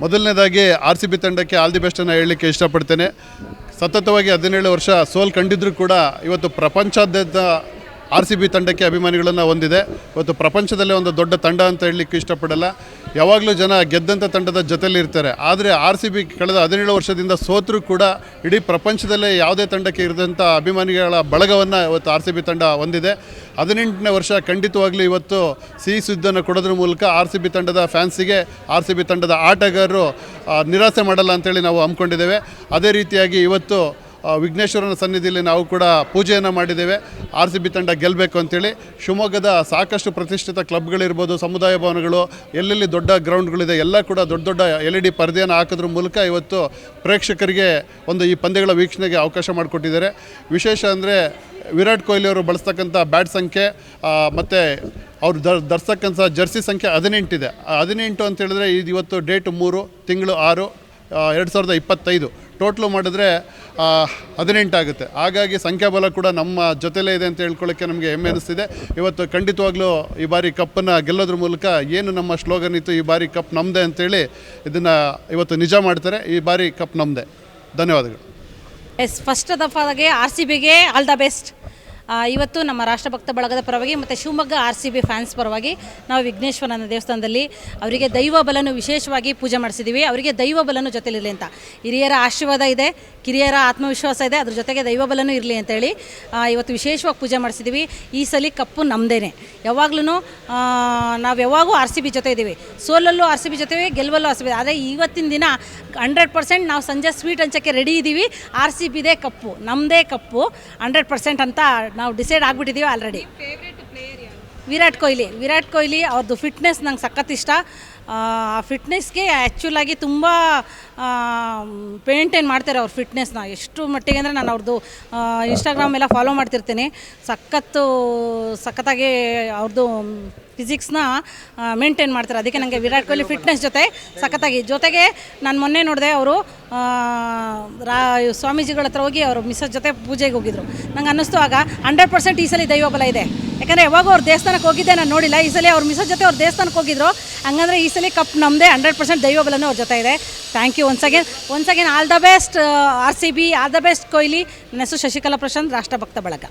ಮೊದಲನೇದಾಗಿ RCB ತಂಡಕ್ಕೆ all the ಬೆಸ್ಟನ್ನು ಹೇಳಲಿಕ್ಕೆ ಇಷ್ಟಪಡ್ತೇನೆ. ಸತತವಾಗಿ 17 ವರ್ಷ ಸೋಲು ಕಂಡಿದ್ದರೂ ಕೂಡ ಇವತ್ತು ಪ್ರಪಂಚಾದ್ಯಂತ RCB ತಂಡಕ್ಕೆ ಅಭಿಮಾನಿಗಳನ್ನು ಹೊಂದಿದೆ. ಇವತ್ತು ಪ್ರಪಂಚದಲ್ಲೇ ಒಂದು ದೊಡ್ಡ ತಂಡ ಅಂತ ಹೇಳಲಿಕ್ಕೆ ಇಷ್ಟಪಡಲ್ಲ. ಯಾವಾಗಲೂ ಜನ ಗೆದ್ದಂಥ ತಂಡದ ಜೊತೆಯಲ್ಲಿ ಇರ್ತಾರೆ. ಆದರೆ RCB ಕಳೆದ 17 ವರ್ಷದಿಂದ ಸೋತರೂ ಕೂಡ ಇಡೀ ಪ್ರಪಂಚದಲ್ಲೇ ಯಾವುದೇ ತಂಡಕ್ಕೆ ಇರದಂಥ ಅಭಿಮಾನಿಗಳ ಬಳಗವನ್ನು ಇವತ್ತು RCB ತಂಡ ಹೊಂದಿದೆ. 18ನೇ ವರ್ಷ ಖಂಡಿತವಾಗ್ಲೂ ಇವತ್ತು ಸಿಹಿ ಸುದ್ದನ್ನು ಕೊಡೋದ್ರ ಮೂಲಕ RCB ತಂಡದ ಫ್ಯಾನ್ಸಿಗೆ RCB ತಂಡದ ಆಟಗಾರರು ನಿರಾಸೆ ಮಾಡಲ್ಲ ಅಂತೇಳಿ ನಾವು ಹಮ್ಮಿಕೊಂಡಿದ್ದೇವೆ. ಅದೇ ರೀತಿಯಾಗಿ ಇವತ್ತು ವಿಘ್ನೇಶ್ವರನ ಸನ್ನಿಧಿಯಲ್ಲಿ ನಾವು ಕೂಡ ಪೂಜೆಯನ್ನು ಮಾಡಿದ್ದೇವೆ. RCB ತಂಡ ಗೆಲ್ಲಬೇಕು ಅಂತೇಳಿ. ಶಿವಮೊಗ್ಗದ ಸಾಕಷ್ಟು ಪ್ರತಿಷ್ಠಿತ ಕ್ಲಬ್ಗಳಿರ್ಬೋದು, ಸಮುದಾಯ ಭವನಗಳು, ಎಲ್ಲೆಲ್ಲಿ ದೊಡ್ಡ ಗ್ರೌಂಡ್ಗಳಿದೆ ಎಲ್ಲ ಕೂಡ ದೊಡ್ಡ ದೊಡ್ಡ LED ಪರದೆಯನ್ನು ಹಾಕೋದ್ರ ಮೂಲಕ ಇವತ್ತು ಪ್ರೇಕ್ಷಕರಿಗೆ ಒಂದು ಈ ಪಂದ್ಯಗಳ ವೀಕ್ಷಣೆಗೆ ಅವಕಾಶ ಮಾಡಿಕೊಟ್ಟಿದ್ದಾರೆ. ವಿಶೇಷ ಅಂದರೆ ವಿರಾಟ್ ಕೊಹ್ಲಿ ಅವರು ಬಳಸ್ತಕ್ಕಂಥ ಬ್ಯಾಟ್ ಸಂಖ್ಯೆ ಮತ್ತು ಅವರು ಧರಿಸ್ತಕ್ಕಂಥ ಜರ್ಸಿ ಸಂಖ್ಯೆ 18 ಇದೆ. 18 ಅಂತ ಹೇಳಿದ್ರೆ ಇದು ಇವತ್ತು ಡೇಟ್ 3 ತಿಂಗಳು 6 2025 ಟೋಟ್ಲು ಮಾಡಿದ್ರೆ 18 ಆಗುತ್ತೆ. ಹಾಗಾಗಿ ಸಂಖ್ಯಾಬಲ ಕೂಡ ನಮ್ಮ ಜೊತೆಲೇ ಇದೆ ಅಂತ ಹೇಳ್ಕೊಳ್ಳೋಕ್ಕೆ ನಮಗೆ ಹೆಮ್ಮೆ ಅನಿಸ್ತಿದೆ. ಇವತ್ತು ಖಂಡಿತವಾಗ್ಲೂ ಈ ಬಾರಿ ಕಪ್ಪನ್ನು ಗೆಲ್ಲೋದ್ರ ಮೂಲಕ ಏನು ನಮ್ಮ ಸ್ಲೋಗನ್ ಇತ್ತು, ಈ ಬಾರಿ ಕಪ್ ನಮ್ಮದೇ ಅಂತೇಳಿ ಇದನ್ನು ಇವತ್ತು ನಿಜ ಮಾಡ್ತಾರೆ. ಈ ಬಾರಿ ಕಪ್ ನಮ್ಮದೇ. ಧನ್ಯವಾದಗಳು. ಫಸ್ಟ್ ದಫಾಗೆ RCBಗೆ ಆಲ್ ದ ಬೆಸ್ಟ್. ಇವತ್ತು ನಮ್ಮ ರಾಷ್ಟ್ರಭಕ್ತ ಬಳಗದ ಪರವಾಗಿ ಮತ್ತು ಶಿವಮೊಗ್ಗ RCB ಫ್ಯಾನ್ಸ್ ಪರವಾಗಿ ನಾವು ವಿಘ್ನೇಶ್ವರನ ದೇವಸ್ಥಾನದಲ್ಲಿ ಅವರಿಗೆ ದೈವ ಬಲನು ವಿಶೇಷವಾಗಿ ಪೂಜೆ ಮಾಡಿಸಿದ್ದೀವಿ. ಅವರಿಗೆ ದೈವ ಬಲನು ಜೊತೆಲಿರಲಿ ಅಂತ. ಹಿರಿಯರ ಆಶೀರ್ವಾದ ಇದೆ, ಕಿರಿಯರ ಆತ್ಮವಿಶ್ವಾಸ ಇದೆ, ಅದ್ರ ಜೊತೆಗೆ ದೈವ ಬಲನೂ ಇರಲಿ ಅಂತೇಳಿ ಇವತ್ತು ವಿಶೇಷವಾಗಿ ಪೂಜೆ ಮಾಡಿಸಿದ್ದೀವಿ. ಈ ಸಲ ಕಪ್ಪು ನಮ್ಮದೇ. ಯಾವಾಗ್ಲೂ ನಾವು ಯಾವಾಗೂ RCB ಜೊತೆ ಇದ್ದೀವಿ. ಸೋಲಲ್ಲೂ RCB ಜೊತೆ, ಗೆಲ್ಲುವಲ್ಲೂ RCB. ಆದರೆ ಇವತ್ತಿನ ದಿನ 100% ನಾವು ಸಂಜೆ ಸ್ವೀಟ್ ಹಂಚೋಕ್ಕೆ ರೆಡಿ ಇದ್ದೀವಿ. RCBದೇ ಕಪ್ಪು, ನಮ್ಮದೇ ಕಪ್ಪು 100% ಅಂತ ನಾವು ಡಿಸೈಡ್ ಆಗಿಬಿಟ್ಟಿದ್ದೀವಿ ಆಲ್ರೆಡಿ. ವಿರಾಟ್ ಕೊಹ್ಲಿ ಅವ್ರದ್ದು ಫಿಟ್ನೆಸ್ ನಂಗೆ ಸಖತ್ ಇಷ್ಟ. ಆ ಫಿಟ್ನೆಸ್ಗೆ ಆ್ಯಕ್ಚುಲಾಗಿ ತುಂಬ ಮೇಂಟೈನ್ ಮಾಡ್ತಾರೆ ಅವ್ರ ಫಿಟ್ನೆಸ್ನ. ಎಷ್ಟು ಮಟ್ಟಿಗೆ ಅಂದರೆ ನಾನು ಅವ್ರದ್ದು ಇನ್ಸ್ಟಾಗ್ರಾಮ್ ಎಲ್ಲ ಫಾಲೋ ಮಾಡ್ತಿರ್ತೀನಿ. ಸಖತ್ತಾಗಿ ಅವ್ರದ್ದು ಫಿಸಿಕ್ಸ್ನ ಮೇಂಟೈನ್ ಮಾಡ್ತಾರೆ. ಅದಕ್ಕೆ ನನಗೆ ವಿರಾಟ್ ಕೊಹ್ಲಿ ಫಿಟ್ನೆಸ್ ಜೊತೆಗೆ ನಾನು ಮೊನ್ನೆ ನೋಡಿದೆ, ಅವರು ಸ್ವಾಮೀಜಿಗಳ ಹತ್ರ ಹೋಗಿ ಅವರು ಮಿಸ್ಸಸ್ ಜೊತೆ ಪೂಜೆಗೆ ಹೋಗಿದ್ರು. ನಂಗೆ ಅನ್ನಿಸ್ತು ಆಗ 100% ಈ ಸಲ ದೈವಬಲ ಇದೆ. ಯಾಕಂದರೆ ಯಾವಾಗೂ ಅವ್ರ ದೇವಸ್ಥಾನಕ್ಕೆ ಹೋಗಿದ್ದೆ ನಾನು ನೋಡಿಲ್ಲ. ಈ ಸಲ ಅವ್ರ ಮಿಸ್ಸಸ್ ಜೊತೆ ಅವ್ರ ದೇವಸ್ಥಾನಕ್ಕೆ ಹೋಗಿದ್ರು. ಹಂಗಂದರೆ ಈ ಸಲ ಕಪ್ ನಮ್ಮದೇ 100% ದೈವಬಲನೂ ಅವ್ರ ಜೊತೆ ಇದೆ. Thank you once again all the best RCB, all the best Kohli. ನನ್ನ ಹೆಸರು ಶಶಿಕಲಾ ಪ್ರಶಾಂತ್, ರಾಷ್ಟ್ರಭಕ್ತ ಬಳಗ.